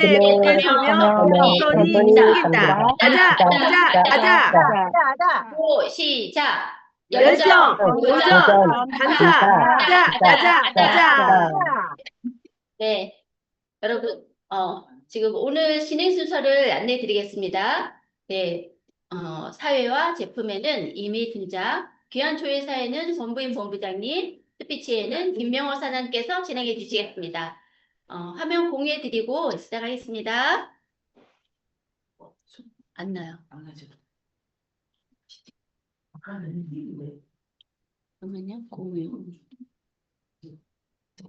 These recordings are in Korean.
꽃을 서며 서며 번번이 번번이 숨긴다. 숨긴다. 아자, 아자, 아자. 고, 시작. 열정, 도전, 반사, 반사. 아자, 아자, 아자. 네, 여러분, 지금 오늘 진행 순서를 안내해 드리겠습니다. 네, 사회와 제품에는 이미 등장, 귀한조회사에는 본부인 본부장님, 스피치에는 김명호 사장님께서 진행해 주시겠습니다. 화면 공유해 드리고 시작하겠습니다. 안 나요. 잠깐만요, 공유.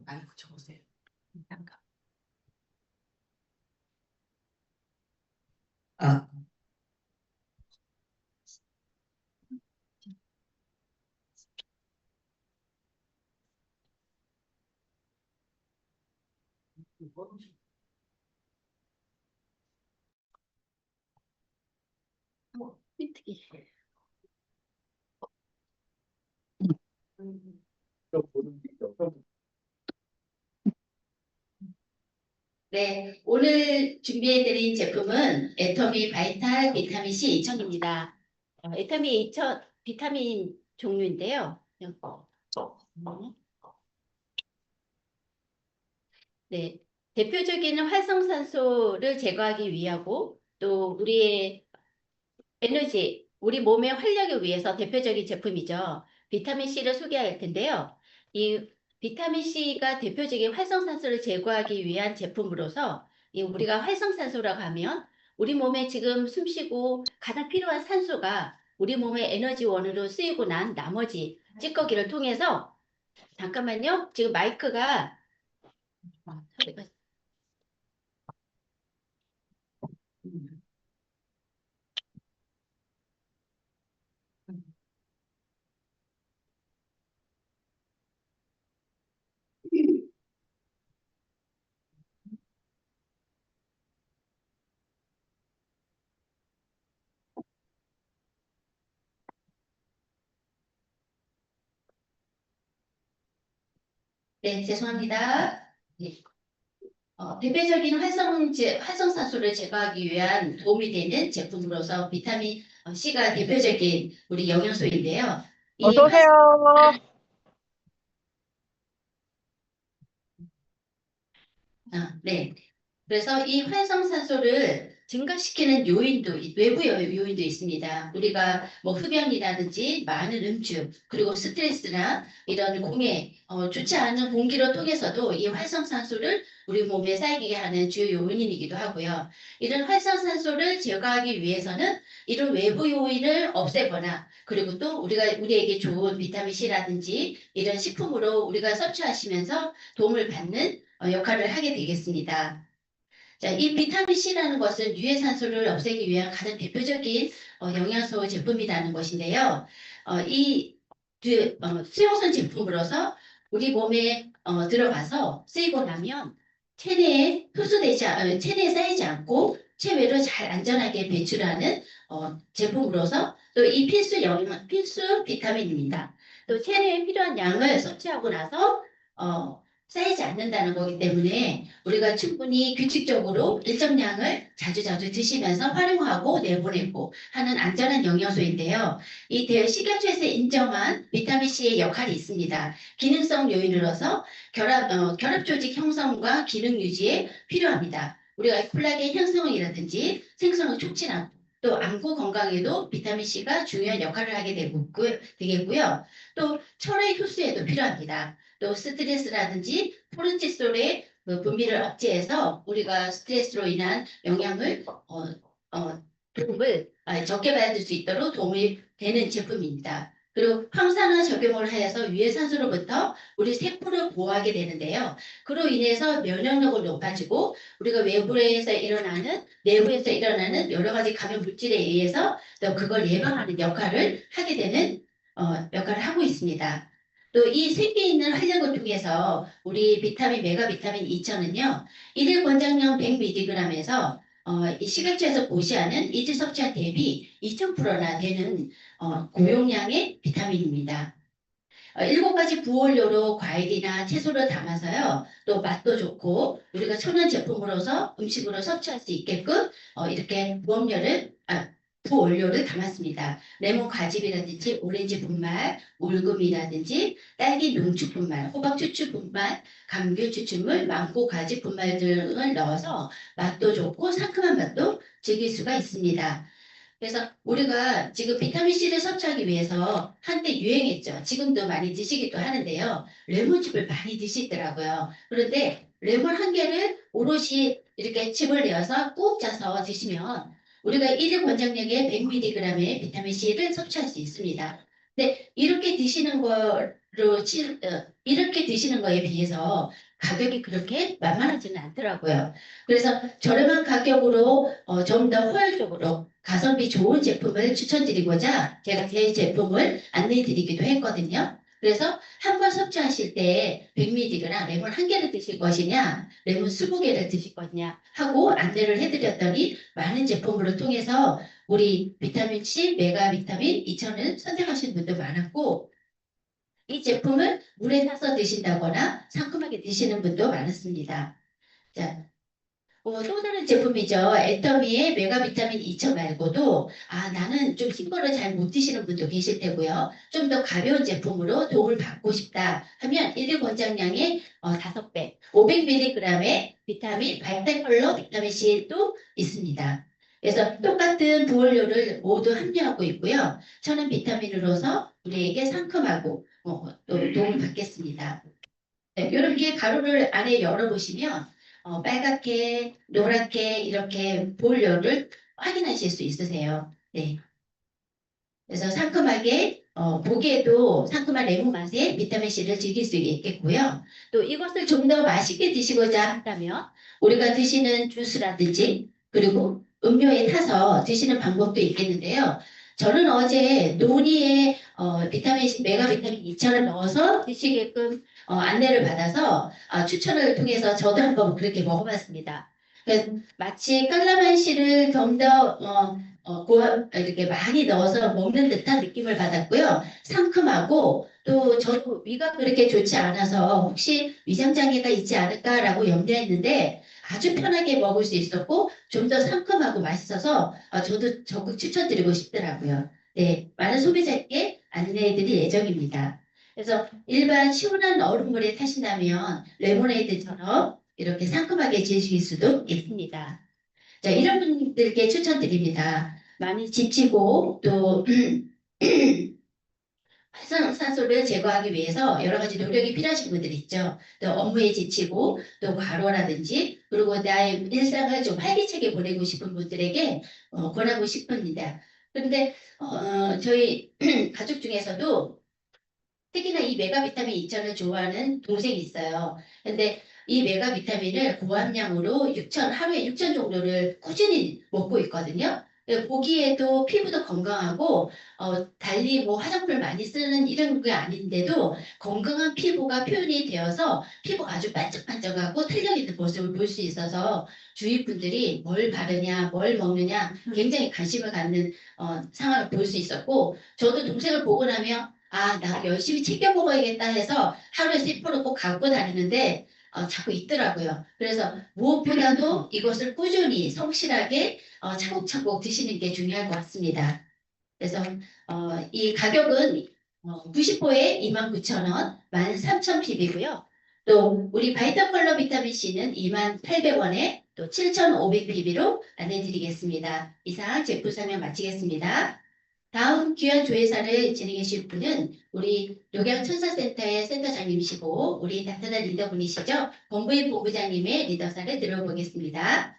마이크 적으세요. 잠깐. 아, 삐뚤기. 네, 오늘 준비해드린 제품은 애터미 바이탈 비타민 C 2000입니다. 애터미 2000 비타민 종류인데요. 네, 대표적인 활성산소를 제거하기 위하고 또 우리의 에너지, 우리 몸의 활력을 위해서 대표적인 제품이죠. 비타민 C를 소개할 텐데요. 이 비타민 C가 대표적인 활성산소를 제거하기 위한 제품으로서 이 우리가 활성산소라고 하면 우리 몸에 지금 숨쉬고 가장 필요한 산소가 우리 몸의 에너지원으로 쓰이고 난 나머지 찌꺼기를 통해서 잠깐만요. 지금 마이크가 소리가 네, 죄송합니다. 네. 대표적인 활성산소를 제거하기 위한 도움이 되는 제품으로서 비타민 C가 대표적인 우리 영양소인데요. 어서 오세요. 네. 그래서 이 활성산소를 증가시키는 요인도 외부 요인도 있습니다. 우리가 뭐 흡연이라든지 많은 음주 그리고 스트레스나 이런 공해 좋지 않은 공기로 통해서도 이 활성산소를 우리 몸에 쌓이게 하는 주요 요인이기도 하고요. 이런 활성산소를 제거하기 위해서는 이런 외부 요인을 없애거나 그리고 또 우리에게 좋은 비타민 C라든지 이런 식품으로 우리가 섭취하시면서 도움을 받는 역할을 하게 되겠습니다. 자, 이 비타민 C라는 것은 유해산소를 없애기 위한 가장 대표적인 영양소 제품이라는 것인데요. 수용성 제품으로서 우리 몸에 들어가서 쓰이고 나면 체내에 쌓이지 않고 체외로 잘 안전하게 배출하는 제품으로서 또 이 필수 비타민입니다. 또 체내에 필요한 양을 섭취하고 나서 쌓이지 않는다는 거기 때문에 우리가 충분히 규칙적으로 일정량을 자주자주 드시면서 활용하고 내보내고 하는 안전한 영양소인데요. 이 식약처에서 인정한 비타민C의 역할이 있습니다. 기능성 요인으로서 결합 조직 형성과 기능 유지에 필요합니다. 우리가 콜라겐 형성이라든지 생성을 촉진하고 또 안구 건강에도 비타민C가 중요한 역할을 하게 되겠고요. 또 철의 흡수에도 필요합니다. 또 스트레스라든지 코르티솔의 분비를 억제해서 우리가 스트레스로 인한 도움을 적게 받을 수 있도록 도움이 되는 제품입니다. 그리고 항산화 적용을 하여서 유해산소로부터 우리 세포를 보호하게 되는데요. 그로 인해서 면역력을 높아지고 우리가 내부에서 일어나는 여러 가지 감염 물질에 의해서 또 그걸 예방하는 역할을 하게 되는 역할을 하고 있습니다. 또 이 색에 있는 활력을 통해서 우리 메가 비타민 2000은요, 일일 권장량 100mg에서 이 식약처에서 고시하는 이질 섭취량 대비 2000%나 되는 고용량의 비타민입니다. 7가지 부원료로 과일이나 채소를 담아서요. 또 맛도 좋고 우리가 천연 제품으로서 음식으로 섭취할 수 있게끔 이렇게 부원료를 담았습니다. 레몬 과즙이라든지 오렌지 분말, 울금이라든지 딸기 농축 분말, 호박 추출 분말, 감귤 추출물, 망고 가지 분말 등을 넣어서 맛도 좋고 상큼한 맛도 즐길 수가 있습니다. 그래서 우리가 지금 비타민C를 섭취하기 위해서 한때 유행했죠. 지금도 많이 드시기도 하는데요. 레몬즙을 많이 드시더라고요. 그런데 레몬 한 개를 오롯이 이렇게 즙을 내어서 꾹 짜서 드시면 우리가 1일 권장량의 100mg의 비타민C를 섭취할 수 있습니다. 근데 이렇게 드시는 거에 비해서 가격이 그렇게 만만하지는 않더라고요. 그래서 저렴한 가격으로 좀 더 효율적으로 가성비 좋은 제품을 추천드리고자 제가 제 제품을 안내해 드리기도 했거든요. 그래서 한 번 섭취하실 때 100mg랑 레몬 한 개를 드실 것이냐, 레몬 20개를 드실 것이냐 하고 안내를 해드렸더니 많은 제품으로 통해서 우리 비타민C, 메가 비타민 2000을 선택하시는 분도 많았고 이 제품을 물에 타서 드신다거나 상큼하게 드시는 분도 많았습니다. 자, 또 다른 제품이죠. 애터미의 메가 비타민 2000 말고도 나는 좀 신 거를 잘 못 드시는 분도 계실 테고요. 좀 더 가벼운 제품으로 도움을 받고 싶다 하면 1일 권장량의 5배, 500mg의 비타민 바이타컬러 비타민 C도 있습니다. 그래서 똑같은 부원료를 모두 함유하고 있고요. 천연 비타민으로서 우리에게 상큼하고 또 도움을 받겠습니다. 네, 이렇게 가루를 안에 열어보시면 빨갛게, 노랗게 이렇게 보일러를 확인하실 수 있으세요. 네. 그래서 상큼하게 보기에도 상큼한 레몬 맛의 비타민C를 즐길 수 있겠고요. 또 이것을 좀 더 맛있게 드시고자 한다면 우리가 드시는 주스라든지 그리고 음료에 타서 드시는 방법도 있겠는데요. 저는 어제 논이에 비타민C, 메가 비타민 2000을 넣어서 드시게끔 안내를 받아서 추천을 통해서 저도 한번 그렇게 먹어봤습니다. 그래서 마치 깔라만시를 좀더 이렇게 많이 넣어서 먹는 듯한 느낌을 받았고요. 상큼하고 또 저도 위가 그렇게 좋지 않아서 혹시 위장장애가 있지 않을까라고 염려했는데 아주 편하게 먹을 수 있었고 좀 더 상큼하고 맛있어서 저도 적극 추천드리고 싶더라고요. 네, 많은 소비자께 안내해드릴 예정입니다. 그래서 일반 시원한 얼음물에 타신다면 레모네이드처럼 이렇게 상큼하게 드실 수도 있습니다. 자, 이런 분들께 추천드립니다. 많이 지치고 또 활성산소를 제거하기 위해서 여러 가지 노력이 필요하신 분들 있죠. 또 업무에 지치고 또 과로라든지 그리고 나의 일상을 좀 활기차게 보내고 싶은 분들에게 권하고 싶습니다. 그런데 저희 가족 중에서도 특히나 이 메가 비타민 2000을 좋아하는 동생이 있어요. 근데 이 메가 비타민을 고함량으로 하루에 6천 정도를 꾸준히 먹고 있거든요. 보기에도 피부도 건강하고 달리 뭐 화장품을 많이 쓰는 이런 게 아닌데도 건강한 피부가 표현이 되어서 피부가 아주 반짝반짝하고 탄력 있는 모습을 볼 수 있어서 주위 분들이 뭘 바르냐, 뭘 먹느냐 굉장히 관심을 갖는 상황을 볼 수 있었고 저도 동생을 보고 나면 나 열심히 챙겨 먹어야겠다 해서 하루에 3포를 꼭 갖고 다니는데 자꾸 있더라고요. 그래서 무엇보다도 이것을 꾸준히 성실하게 차곡차곡 드시는 게 중요할 것 같습니다. 그래서 이 가격은 90호에 29,000원, 13,000ppb고요. 또 우리 바이타컬러 비타민C는 28,800원에 또 7,500ppb로 안내드리겠습니다. 이상 제품 설명 마치겠습니다. 다음 귀한 조회사를 진행해 주실 분은 우리 녹양천사센터의 센터장님이시고 우리 따뜻한 리더분이시죠. 권부인 본부장님의 리더사를 들어보겠습니다.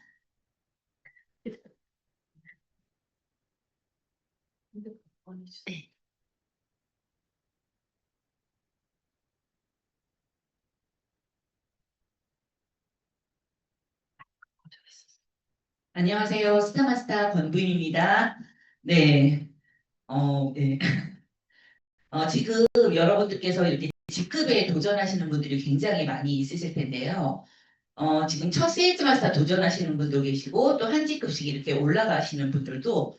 네. 안녕하세요. 스타마스터 권부인입니다. 네. 네. 지금 여러분들께서 이렇게 직급에 도전하시는 분들이 굉장히 많이 있으실 텐데요. 지금 첫 세일즈 마스터 도전하시는 분도 계시고 또 한 직급씩 이렇게 올라가시는 분들도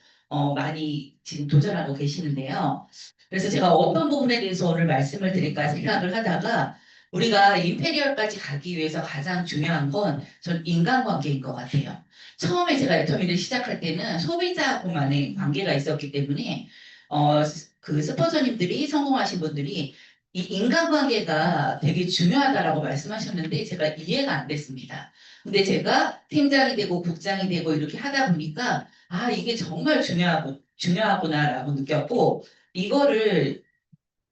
많이 지금 도전하고 계시는데요. 그래서 제가 어떤 부분에 대해서 오늘 말씀을 드릴까 생각을 하다가 우리가 임페리얼까지 가기 위해서 가장 중요한 건 전 인간관계인 것 같아요. 처음에 제가 애터미를 시작할 때는 소비자하고만의 관계가 있었기 때문에 그 스폰서님들이 성공하신 분들이 이 인간관계가 되게 중요하다라고 말씀하셨는데 제가 이해가 안 됐습니다. 근데 제가 팀장이 되고 국장이 되고 이렇게 하다 보니까 아, 이게 정말 중요하구나라고 느꼈고 이거를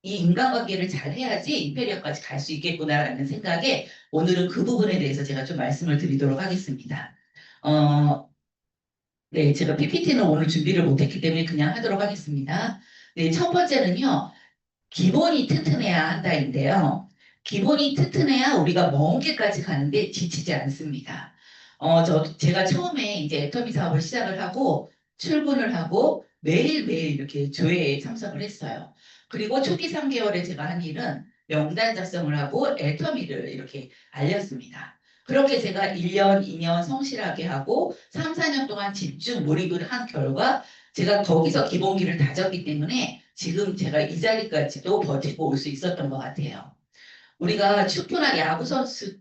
이 인간관계를 잘 해야지 임페리얼까지 갈 수 있겠구나라는 생각에 오늘은 그 부분에 대해서 제가 좀 말씀을 드리도록 하겠습니다. 어, 네, 제가 PPT는 오늘 준비를 못했기 때문에 그냥 하도록 하겠습니다. 네, 첫 번째는요, 기본이 튼튼해야 한다인데요. 기본이 튼튼해야 우리가 먼 길까지 가는데 지치지 않습니다. 제가 처음에 이제 애터미 사업을 시작을 하고 출근을 하고 매일매일 이렇게 조회에 참석을 했어요. 그리고 초기 3개월에 제가 한 일은 명단 작성을 하고 애터미를 이렇게 알렸습니다. 그렇게 제가 1년, 2년 성실하게 하고 3, 4년 동안 집중 몰입을 한 결과 제가 거기서 기본기를 다졌기 때문에 지금 제가 이 자리까지도 버티고 올 수 있었던 것 같아요. 우리가 축구나 야구 선수,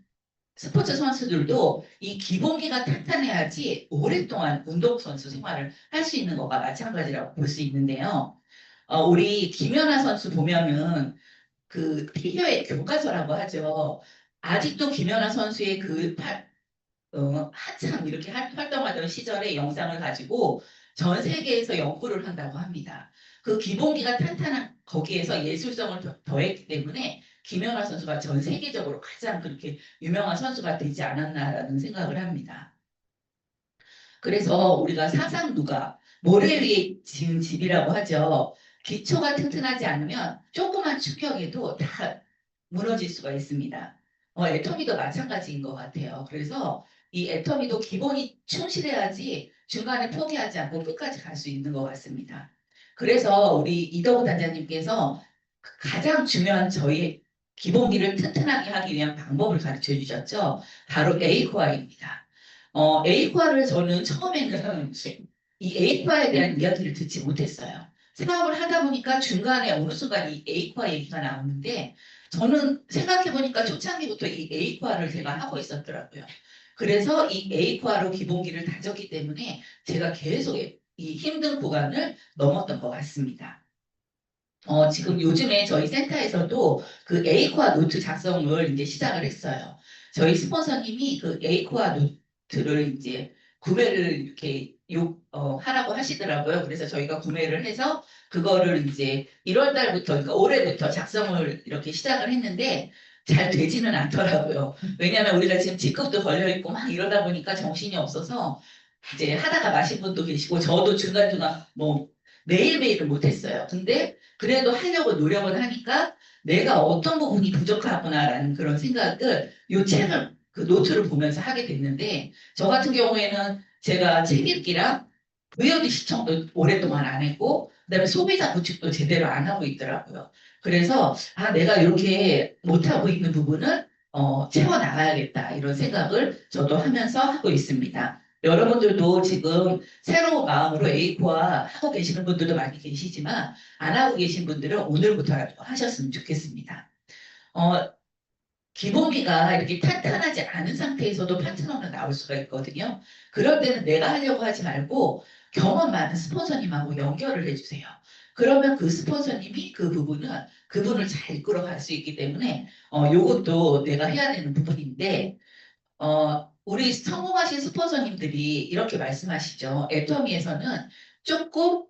스포츠 선수들도 이 기본기가 탄탄해야지 오랫동안 운동선수 생활을 할 수 있는 것과 마찬가지라고 볼 수 있는데요. 우리 김연아 선수 보면은 그 피겨의 교과서라고 하죠. 아직도 김연아 선수의 한참 이렇게 활동하던 시절의 영상을 가지고 전 세계에서 연구를 한다고 합니다. 그 기본기가 탄탄한 거기에서 예술성을 더했기 때문에 김연아 선수가 전 세계적으로 가장 그렇게 유명한 선수가 되지 않았나라는 생각을 합니다. 그래서 우리가 사상누가 모래 위에 지은 집이라고 하죠. 기초가 튼튼하지 않으면 조그만 충격에도 다 무너질 수가 있습니다. 애터미도 마찬가지인 것 같아요. 그래서 이 애터미도 기본이 충실해야지 중간에 포기하지 않고 끝까지 갈 수 있는 것 같습니다. 그래서 우리 이덕우 단장님께서 가장 중요한 저희 기본기를 튼튼하게 하기 위한 방법을 가르쳐 주셨죠. 바로 에이코아입니다. 에이코아를 저는 처음에는 이 에이코아에 대한 이야기를 듣지 못했어요. 사업을 하다 보니까 중간에 어느 순간 이 에이코아 얘기가 나오는데 저는 생각해보니까 초창기부터 이 에이코아를 제가 하고 있었더라고요. 그래서 이 에이코아로 기본기를 다졌기 때문에 제가 계속 이 힘든 구간을 넘었던 것 같습니다. 지금 요즘에 저희 센터에서도 그 에이코아 노트 작성을 이제 시작을 했어요. 저희 스폰서님이 그 에이코아 노트를 이제 구매를 이렇게 하라고 하시더라고요. 그래서 저희가 구매를 해서 그거를 이제 1월 달부터, 그러니까 올해부터 작성을 이렇게 시작을 했는데 잘 되지는 않더라고요. 왜냐하면 우리가 지금 직급도 걸려있고 막 이러다 보니까 정신이 없어서 이제 하다가 마신 분도 계시고 저도 중간중간 뭐 매일매일을 못했어요. 근데 그래도 하려고 노력을 하니까 내가 어떤 부분이 부족하구나라는 그런 생각을 이 책을 그 노트를 보면서 하게 됐는데 저 같은 경우에는 제가 책 읽기랑 VOD 시청도 오랫동안 안 했고 그다음에 소비자 구축도 제대로 안 하고 있더라고요. 그래서 내가 이렇게 못하고 있는 부분을 채워 나가야겠다 이런 생각을 저도 하면서 하고 있습니다. 여러분들도 지금 새로운 마음으로 에이코아 하고 계시는 분들도 많이 계시지만 안 하고 계신 분들은 오늘부터 하셨으면 좋겠습니다. 어, 기본기가 이렇게 탄탄하지 않은 상태에서도 파트너는 나올 수가 있거든요. 그럴 때는 내가 하려고 하지 말고 경험 많은 스폰서님하고 연결을 해주세요. 그러면 그 스폰서님이 그분을 잘 이끌어갈 수 있기 때문에 요것도 내가 해야 되는 부분인데 우리 성공하신 스폰서님들이 이렇게 말씀하시죠. 애터미에서는 조금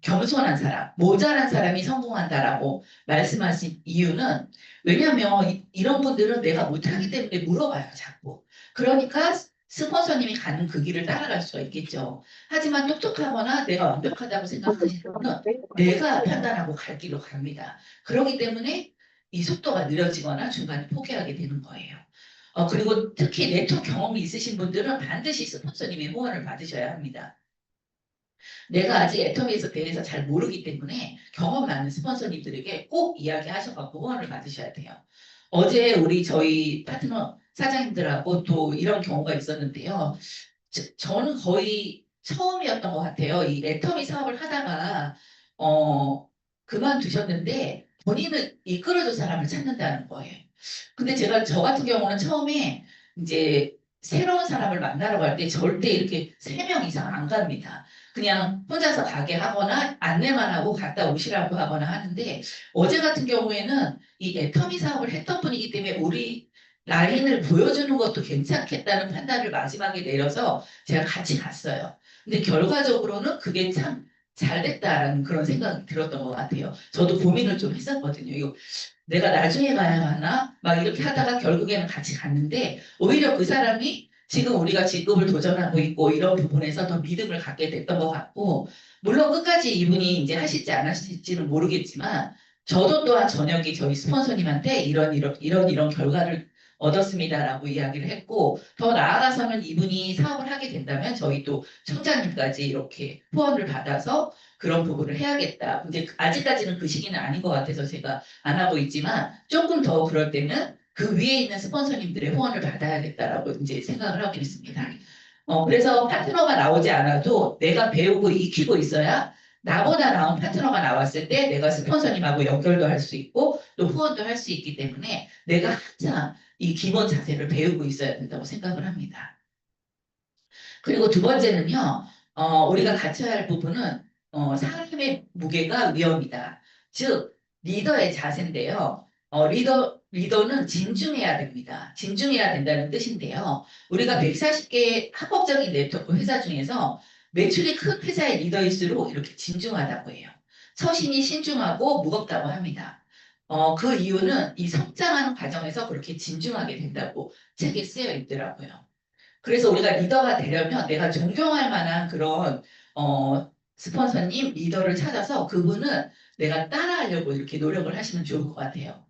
겸손한 사람, 모자란 사람이 성공한다라고 말씀하신 이유는 왜냐하면 이런 분들은 내가 못하기 때문에 물어봐요, 자꾸. 그러니까 스폰서님이 가는 그 길을 따라갈 수가 있겠죠. 하지만 똑똑하거나 내가 완벽하다고 생각하시는 분은 내가 판단하고 갈 길로 갑니다. 그렇기 때문에 이 속도가 느려지거나 중간에 포기하게 되는 거예요. 그리고 특히 네트워크 경험이 있으신 분들은 반드시 스폰서님의 후원을 받으셔야 합니다. 내가 아직 애터미에서 대해서 잘 모르기 때문에 경험 많은 스폰서님들에게 꼭 이야기하셔서 후원을 받으셔야 돼요. 어제 저희 파트너 사장님들하고 또 이런 경우가 있었는데요. 저는 거의 처음이었던 것 같아요. 이 애터미 사업을 하다가 그만두셨는데 본인을 이끌어줄 사람을 찾는다는 거예요. 근데 저 같은 경우는 처음에 이제 새로운 사람을 만나러 갈 때 절대 이렇게 3명 이상 안 갑니다. 그냥 혼자서 가게 하거나 안내만 하고 갔다 오시라고 하거나 하는데 어제 같은 경우에는 이 애터미 사업을 했던 분이기 때문에 우리 라인을 보여주는 것도 괜찮겠다는 판단을 마지막에 내려서 제가 같이 갔어요. 근데 결과적으로는 그게 참 잘 됐다라는 그런 생각이 들었던 것 같아요. 저도 고민을 좀 했었거든요. 이거 내가 나중에 가야 하나? 막 이렇게 하다가 결국에는 같이 갔는데 오히려 그 사람이 지금 우리가 직급을 도전하고 있고 이런 부분에서 더 믿음을 갖게 됐던 것 같고 물론 끝까지 이분이 이제 하실지 안 하실지는 모르겠지만 저도 또한 저녁에 저희 스폰서님한테 이런 결과를 얻었습니다라고 이야기를 했고 더 나아가서는 이분이 사업을 하게 된다면 저희 또 총장님까지 이렇게 후원을 받아서 그런 부분을 해야겠다. 근데 아직까지는 그 시기는 아닌 것 같아서 제가 안 하고 있지만 조금 더 그럴 때는 그 위에 있는 스폰서님들의 후원을 받아야겠다라고 이제 생각을 하고 있습니다. 그래서 파트너가 나오지 않아도 내가 배우고 익히고 있어야 나보다 나은 파트너가 나왔을 때 내가 스폰서님하고 연결도 할 수 있고 또 후원도 할 수 있기 때문에 내가 항상 이 기본 자세를 배우고 있어야 된다고 생각을 합니다. 그리고 두 번째는요, 우리가 갖춰야 할 부분은 사람의 무게가 위험이다. 즉, 리더의 자세인데요. 리더는 진중해야 됩니다. 진중해야 된다는 뜻인데요. 우리가 140개 합법적인 네트워크 회사 중에서 매출이 큰 회사의 리더일수록 이렇게 진중하다고 해요. 서신이 신중하고 무겁다고 합니다. 그 이유는 이 성장하는 과정에서 그렇게 진중하게 된다고 책에 쓰여 있더라고요. 그래서 우리가 리더가 되려면 내가 존경할 만한 그런 스폰서님, 리더를 찾아서 그분은 내가 따라하려고 이렇게 노력을 하시면 좋을 것 같아요.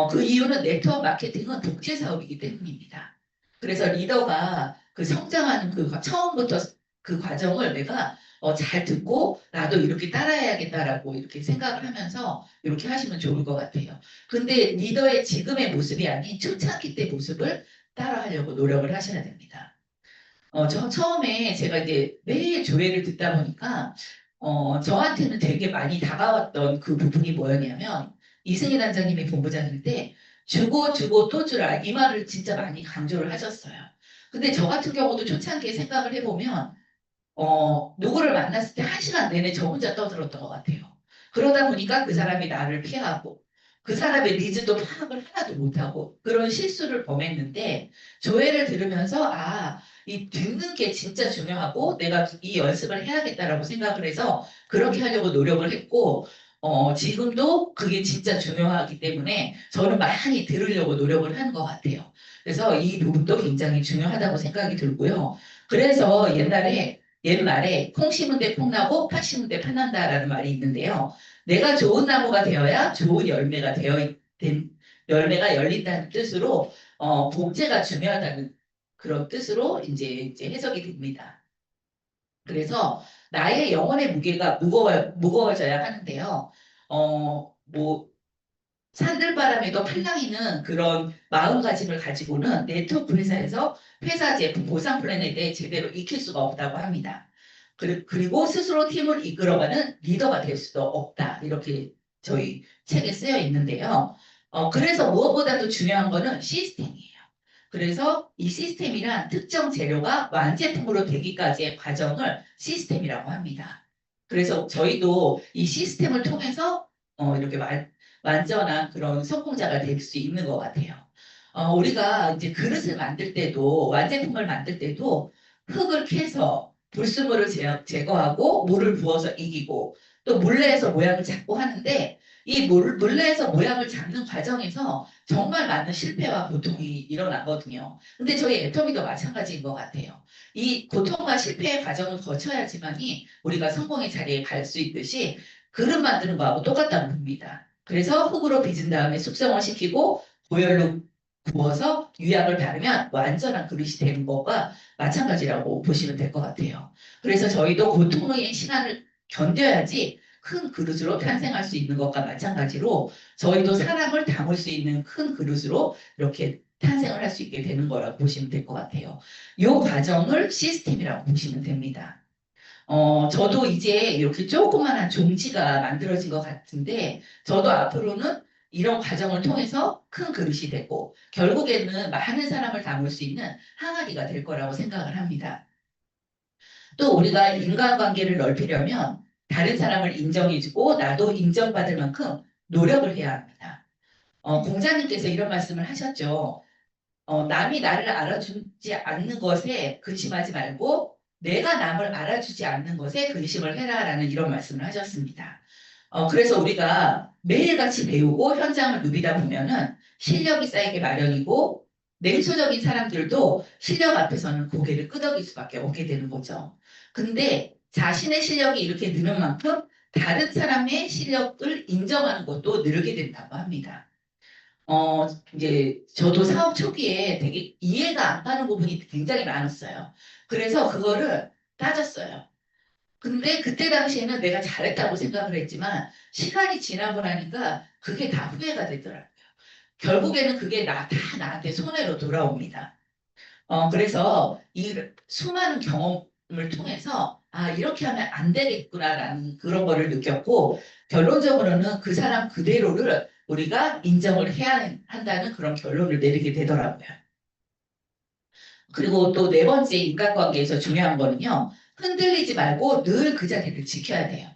그 이유는 네트워크 마케팅은 독재 사업이기 때문입니다. 그래서 리더가 그 성장하는 처음부터 그 과정을 내가 잘 듣고 나도 이렇게 따라해야겠다라고 이렇게 생각을 하면서 이렇게 하시면 좋을 것 같아요. 근데 리더의 지금의 모습이 아닌 초창기 때 모습을 따라하려고 노력을 하셔야 됩니다. 저 처음에 제가 이제 매일 조회를 듣다 보니까 저한테는 되게 많이 다가왔던 그 부분이 뭐였냐면 이승희 단장님이 본부장일 때 주고 주고 또 주라 이 말을 진짜 많이 강조를 하셨어요. 근데 저 같은 경우도 초창기에 생각을 해보면 누구를 만났을 때 1시간 내내 저 혼자 떠들었던 것 같아요. 그러다 보니까 그 사람이 나를 피하고 그 사람의 니즈도 파악을 하나도 못하고 그런 실수를 범했는데 조회를 들으면서 이 듣는 게 진짜 중요하고 내가 이 연습을 해야겠다라고 생각을 해서 그렇게 하려고 노력을 했고 지금도 그게 진짜 중요하기 때문에 저는 많이 들으려고 노력을 하는 것 같아요. 그래서 이 부분도 굉장히 중요하다고 생각이 들고요. 그래서 옛말에 콩 심은 데 콩나고 팥 심은 데 팥난다라는 말이 있는데요. 내가 좋은 나무가 되어야 좋은 열매가 열린다는 뜻으로 복제가 중요하다는 그런 뜻으로 이제 해석이 됩니다. 그래서 나의 영혼의 무게가 무거워져야 하는데요. 뭐 산들바람에도 팔랑이는 그런 마음가짐을 가지고는 네트워크 회사에서 회사 제품 보상 플랜에 대해 제대로 익힐 수가 없다고 합니다. 그리고 스스로 팀을 이끌어가는 리더가 될 수도 없다. 이렇게 저희 책에 쓰여 있는데요. 그래서 무엇보다도 중요한 거는 시스템이에요. 그래서 이 시스템이란 특정 재료가 완제품으로 되기까지의 과정을 시스템이라고 합니다. 그래서 저희도 이 시스템을 통해서 이렇게 완전한 그런 성공자가 될 수 있는 것 같아요. 우리가 이제 그릇을 만들 때도 완제품을 만들 때도 흙을 캐서 불순물을 제거하고 물을 부어서 이기고 또 물레에서 모양을 잡고 하는데 이 물레에서 모양을 잡는 과정에서 정말 많은 실패와 고통이 일어나거든요. 근데 저희 애터미도 마찬가지인 것 같아요. 이 고통과 실패의 과정을 거쳐야지만이 우리가 성공의 자리에 갈 수 있듯이 그릇 만드는 거하고 똑같다고 봅니다. 그래서 흙으로 빚은 다음에 숙성을 시키고 고열로 구워서 유약을 바르면 완전한 그릇이 되는 것과 마찬가지라고 보시면 될 것 같아요. 그래서 저희도 고통의 시간을 견뎌야지 큰 그릇으로 탄생할 수 있는 것과 마찬가지로 저희도 사람을 담을 수 있는 큰 그릇으로 이렇게 탄생을 할 수 있게 되는 거라고 보시면 될 것 같아요. 이 과정을 시스템이라고 보시면 됩니다. 저도 이제 이렇게 조그만한 종지가 만들어진 것 같은데, 저도 앞으로는 이런 과정을 통해서 큰 그릇이 되고, 결국에는 많은 사람을 담을 수 있는 항아리가 될 거라고 생각을 합니다. 또 우리가 인간관계를 넓히려면 다른 사람을 인정해주고, 나도 인정받을 만큼 노력을 해야 합니다. 공자님께서 이런 말씀을 하셨죠. 남이 나를 알아주지 않는 것에 근심하지 말고 내가 남을 알아주지 않는 것에 근심을 해라라는 이런 말씀을 하셨습니다. 그래서 우리가 매일같이 배우고 현장을 누비다 보면은 실력이 쌓이기 마련이고 냉소적인 사람들도 실력 앞에서는 고개를 끄덕일 수밖에 없게 되는 거죠. 근데 자신의 실력이 이렇게 느는 만큼 다른 사람의 실력을 인정하는 것도 늘게 된다고 합니다. 어, 이제 저도 사업 초기에 되게 이해가 안 가는 부분이 굉장히 많았어요. 그래서 그거를 따졌어요. 근데 그때 당시에는 내가 잘했다고 생각을 했지만 시간이 지나고 나니까 그게 다 후회가 되더라고요. 결국에는 그게 다 나한테 손해로 돌아옵니다. 그래서 이 수많은 경험을 통해서 아, 이렇게 하면 안 되겠구나라는 그런 거를 느꼈고 결론적으로는 그 사람 그대로를 우리가 인정을 해야 한다는 그런 결론을 내리게 되더라고요. 그리고 또 네 번째 인간관계에서 중요한 거는요. 흔들리지 말고 늘 그 자리를 지켜야 돼요.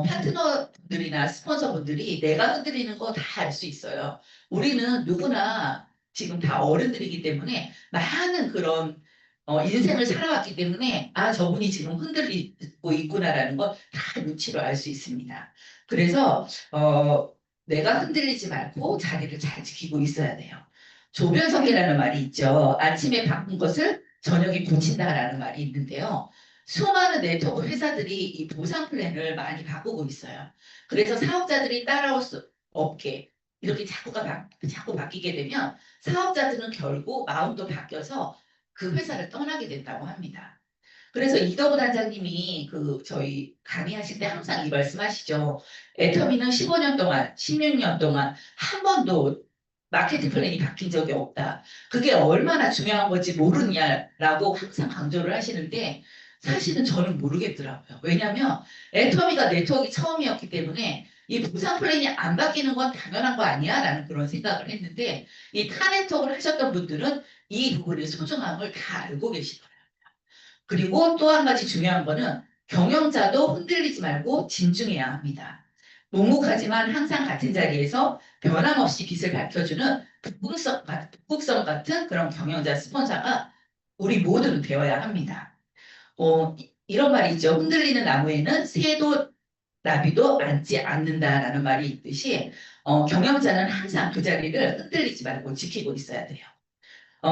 파트너들이나 스폰서분들이 내가 흔들리는 거 다 알 수 있어요. 우리는 누구나 지금 다 어른들이기 때문에 많은 그런 인생을 살아왔기 때문에 아 저분이 지금 흔들리고 있구나라는 걸 다 눈치로 알 수 있습니다. 그래서 내가 흔들리지 말고 자리를 잘 지키고 있어야 돼요. 조변석이라는 말이 있죠. 아침에 바꾼 것을 저녁에 고친다라는 말이 있는데요. 수많은 네트워크 회사들이 이 보상 플랜을 많이 바꾸고 있어요. 그래서 사업자들이 따라올 수 없게 이렇게 자꾸 바뀌게 되면 사업자들은 결국 마음도 바뀌어서 그 회사를 떠나게 된다고 합니다. 그래서 이덕우 단장님이 그 저희 강의하실 때 항상 이 말씀하시죠. 애터미는 15년 동안, 16년 동안 한 번도 마케팅 플랜이 바뀐 적이 없다. 그게 얼마나 중요한 건지 모르냐라고 항상 강조를 하시는데 사실은 저는 모르겠더라고요. 왜냐하면 애터미가 네트워크가 처음이었기 때문에 이 보상 플랜이 안 바뀌는 건 당연한 거 아니야? 라는 그런 생각을 했는데 이 타네트워크를 하셨던 분들은 이 부분의 소중함을 다 알고 계시더라고요. 그리고 또 한 가지 중요한 거는 경영자도 흔들리지 말고 진중해야 합니다. 묵묵하지만 항상 같은 자리에서 변함없이 빛을 밝혀주는 북극성 같은 그런 경영자 스폰서가 우리 모두는 되어야 합니다. 이런 말이 있죠. 흔들리는 나무에는 새도 나비도 앉지 않는다라는 말이 있듯이 경영자는 항상 그 자리를 흔들리지 말고 지키고 있어야 돼요.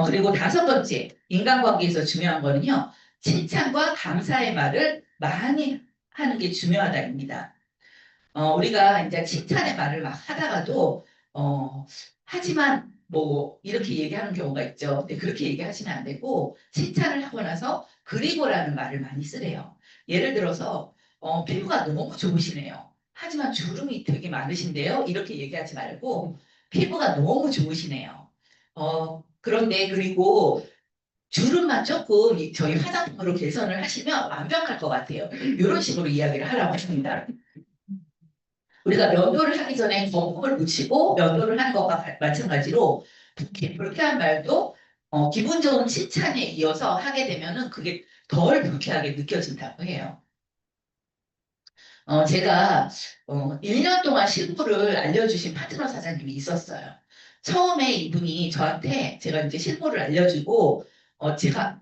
그리고 다섯 번째, 인간관계에서 중요한 거는요. 칭찬과 감사의 말을 많이 하는 게 중요하다입니다. 우리가 이제 칭찬의 말을 막 하다가도, 하지만 뭐, 이렇게 얘기하는 경우가 있죠. 근데 그렇게 얘기하시면 안 되고, 칭찬을 하고 나서 그리고라는 말을 많이 쓰래요. 예를 들어서, 피부가 너무 좋으시네요. 하지만 주름이 되게 많으신데요. 이렇게 얘기하지 말고, 피부가 너무 좋으시네요. 그런데 그리고 주름만 조금 저희 화장품으로 개선을 하시면 완벽할 것 같아요. 이런 식으로 이야기를 하라고 합니다. 우리가 면도를 하기 전에 거품을 묻히고 면도를 하는 것과 마찬가지로 불쾌한 말도 기분 좋은 칭찬에 이어서 하게 되면은 그게 덜 불쾌하게 느껴진다고 해요. 제가 1년 동안 실무를 알려주신 파트너 사장님이 있었어요. 처음에 이분이 저한테 제가 이제 실무를 알려주고 제가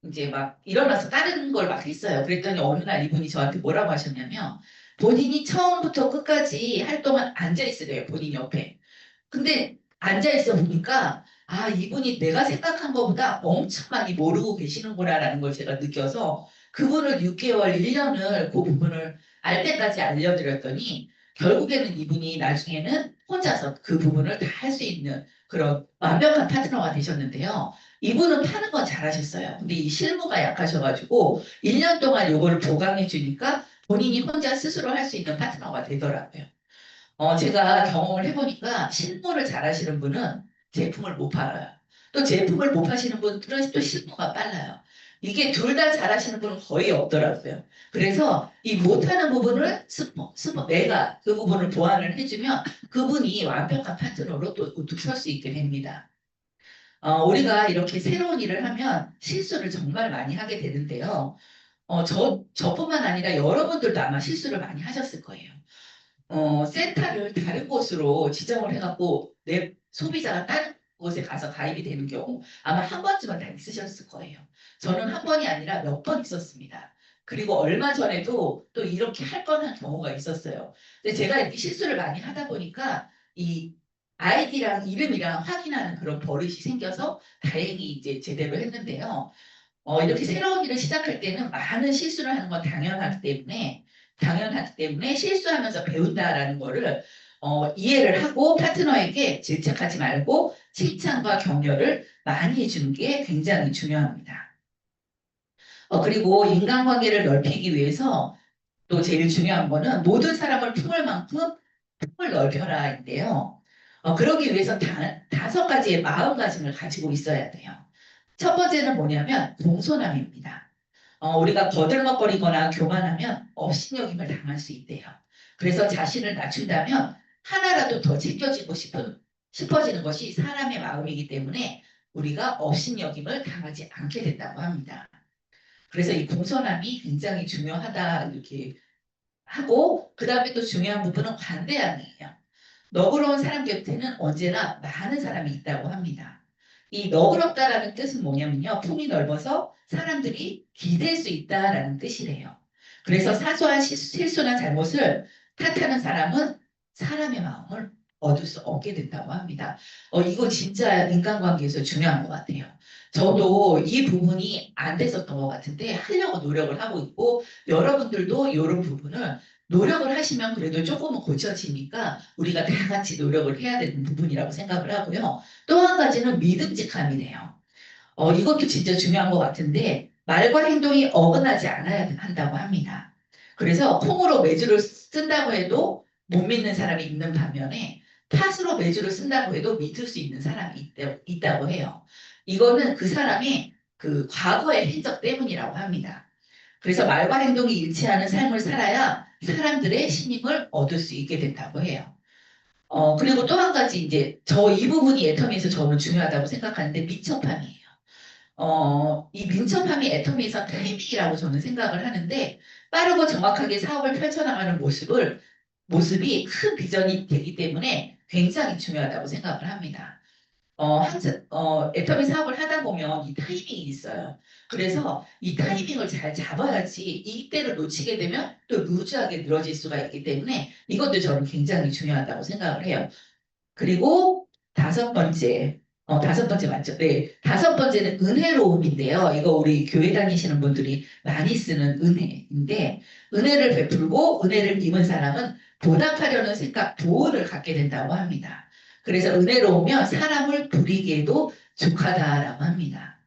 이제 막 일어나서 다른 걸 막 했어요. 그랬더니 어느 날 이분이 저한테 뭐라고 하셨냐면 본인이 처음부터 끝까지 할 동안 앉아 있으래요. 본인 옆에. 근데 앉아 있어 보니까 아 이분이 내가 생각한 것보다 엄청 많이 모르고 계시는구나라는 걸 제가 느껴서 그분을 6개월, 1년을 그 부분을 알 때까지 알려드렸더니 결국에는 이분이 나중에는 혼자서 그 부분을 다 할 수 있는 그런 완벽한 파트너가 되셨는데요. 이분은 파는 건 잘하셨어요. 근데 이 실무가 약하셔가지고 1년 동안 요거를 보강해 주니까 본인이 혼자 스스로 할 수 있는 파트너가 되더라고요. 제가 경험을 해보니까 실무를 잘하시는 분은 제품을 못 팔아요. 또 제품을 못 파시는 분들은 또 실무가 빨라요. 이게 둘 다 잘하시는 분은 거의 없더라고요. 그래서 이 못하는 부분을 내가 그 부분을 보완을 해주면 그분이 완벽한 파트너로 또 우뚝 설 수 있게 됩니다. 우리가 이렇게 새로운 일을 하면 실수를 정말 많이 하게 되는데요. 저뿐만 아니라 여러분들도 아마 실수를 많이 하셨을 거예요. 센터를 다른 곳으로 지정을 해갖고 내 소비자가 다른 곳에 가서 가입이 되는 경우 아마 한 번쯤은 다 있으셨을 거예요. 저는 한 번이 아니라 몇 번 있었습니다. 그리고 얼마 전에도 또 이렇게 할 뻔한 경우가 있었어요. 근데 제가 이렇게 실수를 많이 하다 보니까 이 아이디랑 이름이랑 확인하는 그런 버릇이 생겨서 다행히 이제 제대로 했는데요. 이렇게 새로운 일을 시작할 때는 많은 실수를 하는 건 당연하기 때문에 실수하면서 배운다라는 거를 이해를 하고 파트너에게 질책하지 말고 칭찬과 격려를 많이 해주는 게 굉장히 중요합니다. 그리고 인간관계를 넓히기 위해서 또 제일 중요한 거는 모든 사람을 품을 만큼 품을 넓혀라인데요. 그러기 위해서 다섯 가지의 마음가짐을 가지고 있어야 돼요. 첫 번째는 뭐냐면 공손함입니다. 우리가 거들먹거리거나 교만하면 업신여김을 당할 수 있대요. 그래서 자신을 낮춘다면 하나라도 더 챙겨지고 싶어지는 것이 사람의 마음이기 때문에 우리가 업신여김을 당하지 않게 된다고 합니다. 그래서 이 공손함이 굉장히 중요하다 이렇게 하고 그 다음에 또 중요한 부분은 관대함이에요. 너그러운 사람 곁에는 언제나 많은 사람이 있다고 합니다. 이 너그럽다라는 뜻은 뭐냐면요. 품이 넓어서 사람들이 기댈 수 있다라는 뜻이래요. 그래서 사소한 실수나 잘못을 탓하는 사람은 사람의 마음을 얻게 된다고 합니다. 이거 진짜 인간관계에서 중요한 것 같아요. 저도 이 부분이 안 됐었던 것 같은데 하려고 노력을 하고 있고 여러분들도 이런 부분을 노력을 하시면 그래도 조금은 고쳐지니까 우리가 다 같이 노력을 해야 되는 부분이라고 생각을 하고요. 또 한 가지는 믿음직함이네요. 이것도 진짜 중요한 것 같은데 말과 행동이 어긋나지 않아야 한다고 합니다. 그래서 콩으로 매주를 쓴다고 해도 못 믿는 사람이 있는 반면에 팥으로 매주를 쓴다고 해도 믿을 수 있는 사람이 있다고 해요. 이거는 그 사람의 그 과거의 행적 때문이라고 합니다. 그래서 말과 행동이 일치하는 삶을 살아야 사람들의 신임을 얻을 수 있게 된다고 해요. 그리고 또 한 가지 이제 이 부분이 애터미에서 저는 중요하다고 생각하는데 민첩함이에요. 이 민첩함이 애터미에서 타이밍이라고 저는 생각을 하는데 빠르고 정확하게 사업을 펼쳐나가는 모습이 큰 비전이 되기 때문에 굉장히 중요하다고 생각을 합니다. 항상 애터미 사업을 하다 보면 이 타이밍이 있어요. 그래서 이 타이밍을 잘 잡아야지 이때를 놓치게 되면 또 루즈하게 늘어질 수가 있기 때문에 이것도 저는 굉장히 중요하다고 생각을 해요. 그리고 다섯 번째 맞죠? 네. 다섯 번째는 은혜로움인데요. 이거 우리 교회 다니시는 분들이 많이 쓰는 은혜인데 은혜를 베풀고 은혜를 입은 사람은 보답하려는 생각, 도를 갖게 된다고 합니다. 그래서 은혜로우면 사람을 부리기에도 족하다라고 합니다.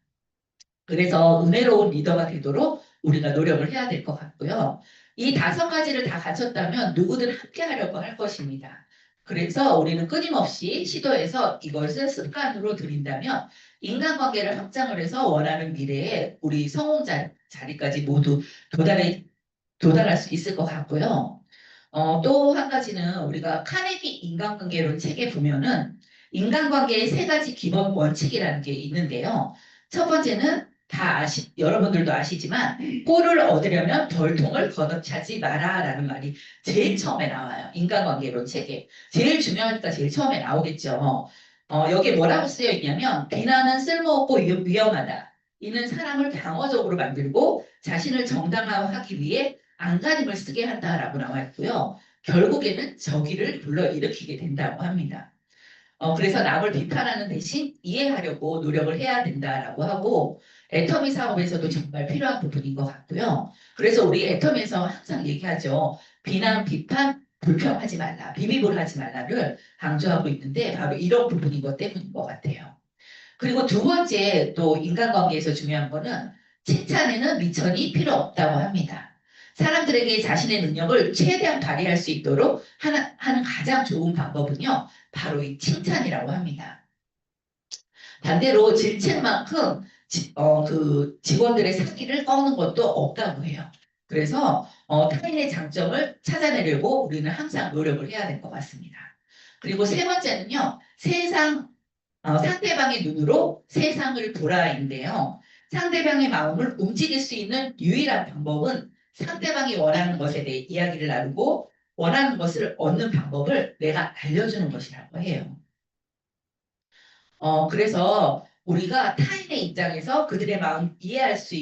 그래서 은혜로운 리더가 되도록 우리가 노력을 해야 될 것 같고요. 이 다섯 가지를 다 갖췄다면 누구든 함께 하려고 할 것입니다. 그래서 우리는 끊임없이 시도해서 이것을 습관으로 들인다면 인간관계를 확장을 해서 원하는 미래에 우리 성공 자리까지 모두 도달할 수 있을 것 같고요. 또 한 가지는 우리가 카네기 인간관계론 책에 보면은 인간관계의 세 가지 기본 원칙이라는 게 있는데요. 첫 번째는 여러분들도 아시지만 꼴을 얻으려면 벌통을 걷어차지 마라라는 말이 제일 처음에 나와요. 인간관계론 책에. 제일 중요하니까 제일 처음에 나오겠죠. 여기에 뭐라고 쓰여 있냐면 비난은 쓸모없고 위험하다. 이는 사람을 방어적으로 만들고 자신을 정당화하기 위해 안간힘을 쓰게 한다라고 나와 있고요. 결국에는 저기를 불러일으키게 된다고 합니다. 그래서 남을 비판하는 대신 이해하려고 노력을 해야 된다라고 하고 애터미 사업에서도 정말 필요한 부분인 것 같고요. 그래서 우리 애터미에서 항상 얘기하죠. 비난, 비판, 불평하지 말라, 비밀을 하지 말라를 강조하고 있는데 바로 이런 부분인 것 때문인 것 같아요. 그리고 두 번째 또 인간관계에서 중요한 거는 칭찬에는 미천이 필요 없다고 합니다. 사람들에게 자신의 능력을 최대한 발휘할 수 있도록 하는 가장 좋은 방법은요. 바로 이 칭찬이라고 합니다. 반대로 질책만큼 그 직원들의 사기를 꺾는 것도 없다고 해요. 그래서 타인의 장점을 찾아내려고 우리는 항상 노력을 해야 될 것 같습니다. 그리고 세 번째는요, 상대방의 눈으로 세상을 보라인데요. 상대방의 마음을 움직일 수 있는 유일한 방법은 상대방이 원하는 것에 대해 이야기를 나누고 원하는 것을 얻는 방법을 내가 알려주는 것이라고 해요. 그래서 우리가 타인의 입장에서 그들의 마음을 이해할 수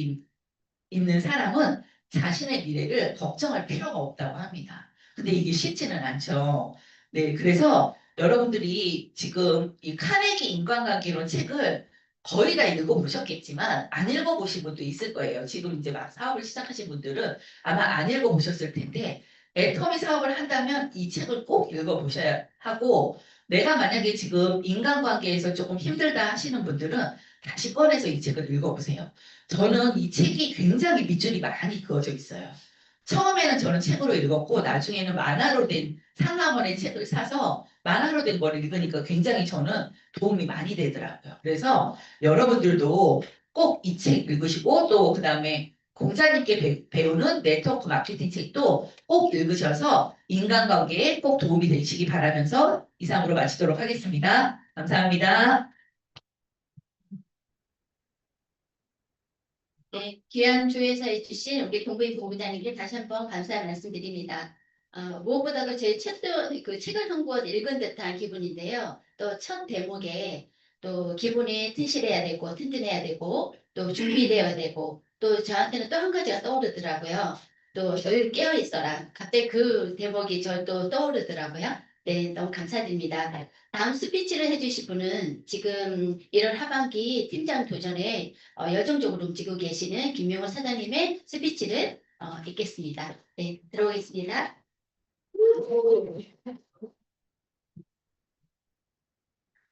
있는 사람은 자신의 미래를 걱정할 필요가 없다고 합니다. 근데 이게 쉽지는 않죠. 네, 그래서 여러분들이 지금 이 카네기 인간관계론 책을 거의 다 읽어보셨겠지만 안 읽어보신 분도 있을 거예요. 지금 이제 막 사업을 시작하신 분들은 아마 안 읽어보셨을 텐데 애터미 사업을 한다면 이 책을 꼭 읽어보셔야 하고 내가 만약에 지금 인간관계에서 조금 힘들다 하시는 분들은 다시 꺼내서 이 책을 읽어보세요. 저는 이 책이 굉장히 밑줄이 많이 그어져 있어요. 처음에는 저는 책으로 읽었고 나중에는 만화로 된 상하원의 책을 사서 만화로 된 걸 읽으니까 굉장히 저는 도움이 많이 되더라고요. 그래서 여러분들도 꼭 이 책 읽으시고 또 그다음에 공자님께 배우는 네트워크 마케팅 책도 꼭 읽으셔서 인간관계에 꼭 도움이 되시기 바라면서 이상으로 마치도록 하겠습니다. 감사합니다. 네, 귀한 조회사에 주신 우리 동부인 본부장님께 다시 한번 감사의 말씀드립니다. 무엇보다도 제 책도 그 책을 한 권 읽은 듯한 기분인데요. 또 첫 대목에 또 기본이 튼실해야 되고 튼튼해야 되고 또 준비되어야 되고 또 저한테는 또 한 가지가 떠오르더라고요. 또 늘 깨어 있어라. 갑자기 그 대목이 저 또 떠오르더라고요. 네, 너무 감사드립니다. 다음 스피치를 해주실 분은 지금 1월 하반기 팀장 도전에 열정적으로 움직이고 계시는 김명호 사장님의 스피치를 읽겠습니다. 네, 들어오겠습니다.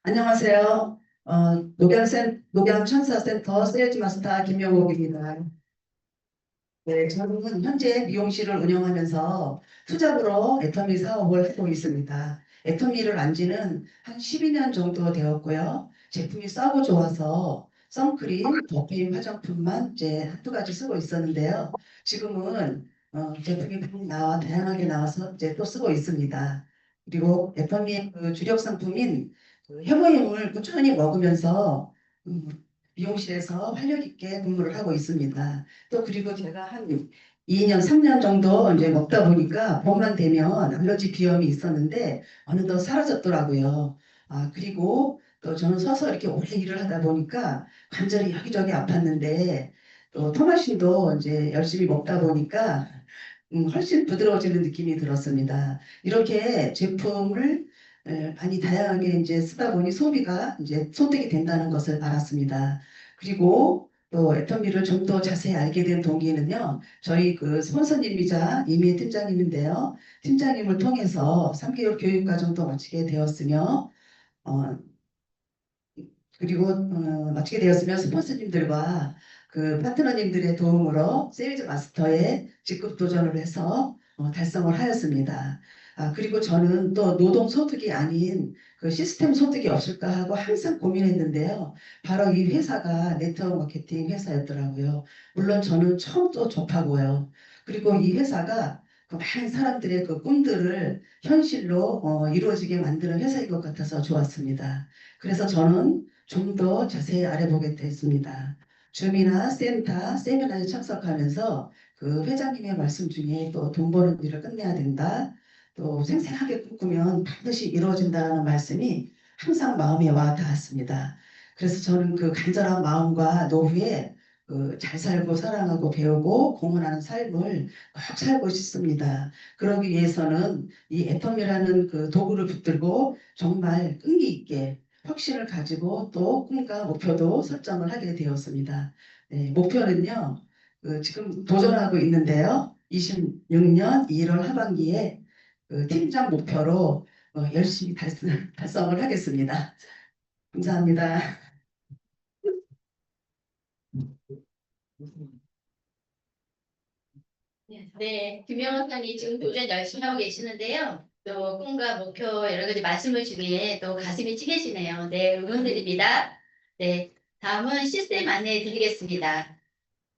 안녕하세요. 녹양천사센터 세일즈 마스터 김영옥입니다. 네, 저는 현재 미용실을 운영하면서 투잡으로 애터미 사업을 하고 있습니다. 애터미를 안 지는 한 12년 정도 되었고요. 제품이 싸고 좋아서 선크림, 더피임 화장품만 이제 한두 가지 쓰고 있었는데요. 지금은 제품이 많이 다양하게 나와서 이제 또 쓰고 있습니다. 그리고 애터미의 그 주력 상품인 그 해모임을 꾸준히 먹으면서 음, 미용실에서 활력 있게 근무를 하고 있습니다. 또 그리고 제가 한 2년, 3년 정도 이제 먹다 보니까 봄만 되면 알러지 비염이 있었는데 어느덧 사라졌더라고요. 그리고 또 저는 서서 이렇게 오래 일을 하다 보니까 관절이 여기저기 아팠는데 또 토마신도 이제 열심히 먹다 보니까 훨씬 부드러워지는 느낌이 들었습니다. 이렇게 제품을 많이 다양하게 이제 쓰다 보니 소비가 이제 소득이 된다는 것을 알았습니다. 그리고 또 애터미를 좀 더 자세히 알게 된 동기는요, 저희 그 스폰서님이자 이미애 팀장님인데요. 팀장님을 통해서 3개월 교육과정도 마치게 되었으며, 어, 그리고 마치게 되었으면 스폰서님들과 그 파트너님들의 도움으로 세일즈 마스터에 직급 도전을 해서 달성을 하였습니다. 그리고 저는 또 노동 소득이 아닌 그 시스템 소득이 없을까 하고 항상 고민했는데요. 바로 이 회사가 네트워크 마케팅 회사였더라고요. 물론 저는 처음 또 접하고요. 그리고 이 회사가 그 많은 사람들의 그 꿈들을 현실로 이루어지게 만드는 회사인 것 같아서 좋았습니다. 그래서 저는 좀 더 자세히 알아보게 됐습니다. 줌이나 센터, 세미나에 참석하면서 그 회장님의 말씀 중에 또 돈 버는 일을 끝내야 된다. 또 생생하게 꿈꾸면 반드시 이루어진다는 말씀이 항상 마음에 와 닿았습니다. 그래서 저는 그 간절한 마음과 노후에 그잘 살고 사랑하고 배우고 공헌하는 삶을 꼭 살고 싶습니다. 그러기 위해서는 이 애텀이라는 그 도구를 붙들고 정말 끈기 있게 확신을 가지고 또 꿈과 목표도 설정을 하게 되었습니다. 네, 목표는요, 지금 도전하고 있는데요. 26년 1월 하반기에 그 팀장 목표로 열심히 달성을 하겠습니다. 감사합니다. 네, 김명호 사장님 지금 도전 열심히 하고 계시는데요. 또 꿈과 목표 여러 가지 말씀을 주기에 또 가슴이 찌개지네요. 네, 응원드립니다. 네, 다음은 시스템 안내해 드리겠습니다.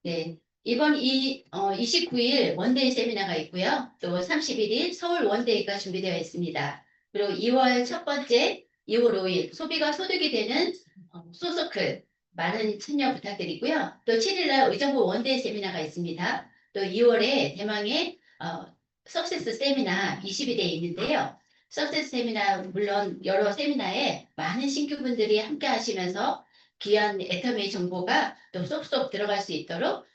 네. 이번 29일 원데이 세미나가 있고요. 또 31일 서울 원데이가 준비되어 있습니다. 그리고 2월 첫 번째, 2월 5일 소비가 소득이 되는 소서클 많은 참여 부탁드리고요. 또 7일날 의정부 원데이 세미나가 있습니다. 또 2월에 대망의 석세스 세미나 20일에 있는데요. 석세스 세미나 물론 여러 세미나에 많은 신규분들이 함께 하시면서 귀한 애터미 정보가 또 쏙쏙 들어갈 수 있도록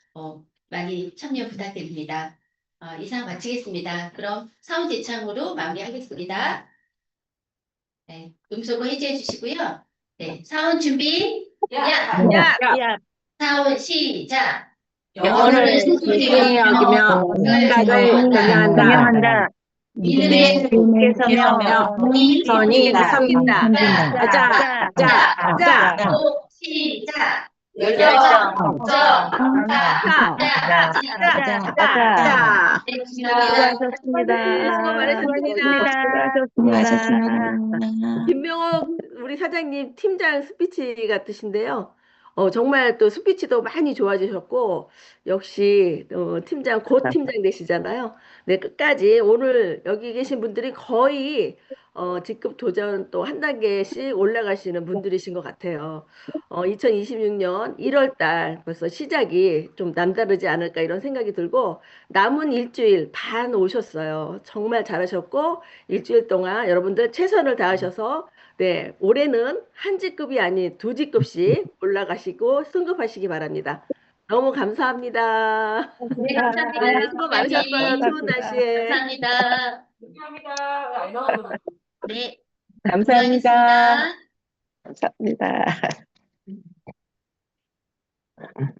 많이 참여 부탁드립니다. 이상 마치겠습니다. 그럼 사원 대창으로 마무리하겠습니다. 네, 음소거 해제해 주시고요. 네, 사원 준비. 야, 야, 사원 시작. 영혼을 소중히 여기며 생각을 경영한다. 믿음의 계속하며 선이 섬긴다. 자, 또 시작. 열정, 정정, 자, 자. 감사합니다. 수고 많으셨습니다. 수고하셨습니다. 김명옥 우리 사장님 팀장 스피치 같으신데요. 정말 또 스피치도 많이 좋아지셨고 역시 팀장 곧 팀장 되시잖아요. 네, 끝까지 오늘 여기 계신 분들이 거의 직급 도전 또 한 단계씩 올라가시는 분들이신 것 같아요. 2026년 1월 달 벌써 시작이 좀 남다르지 않을까 이런 생각이 들고 남은 일주일 반 오셨어요. 정말 잘하셨고 일주일 동안 여러분들 최선을 다하셔서 네, 올해는 한 직급이 아닌 두 직급씩 올라가시고 승급하시기 바랍니다. 너무 감사합니다. 네, 감사합니다. 네, 수고 많으셨어요. 추운 날씨에. 감사합니다. 감사합니다. 네, 감사합니다. 수고하셨습니다. 감사합니다.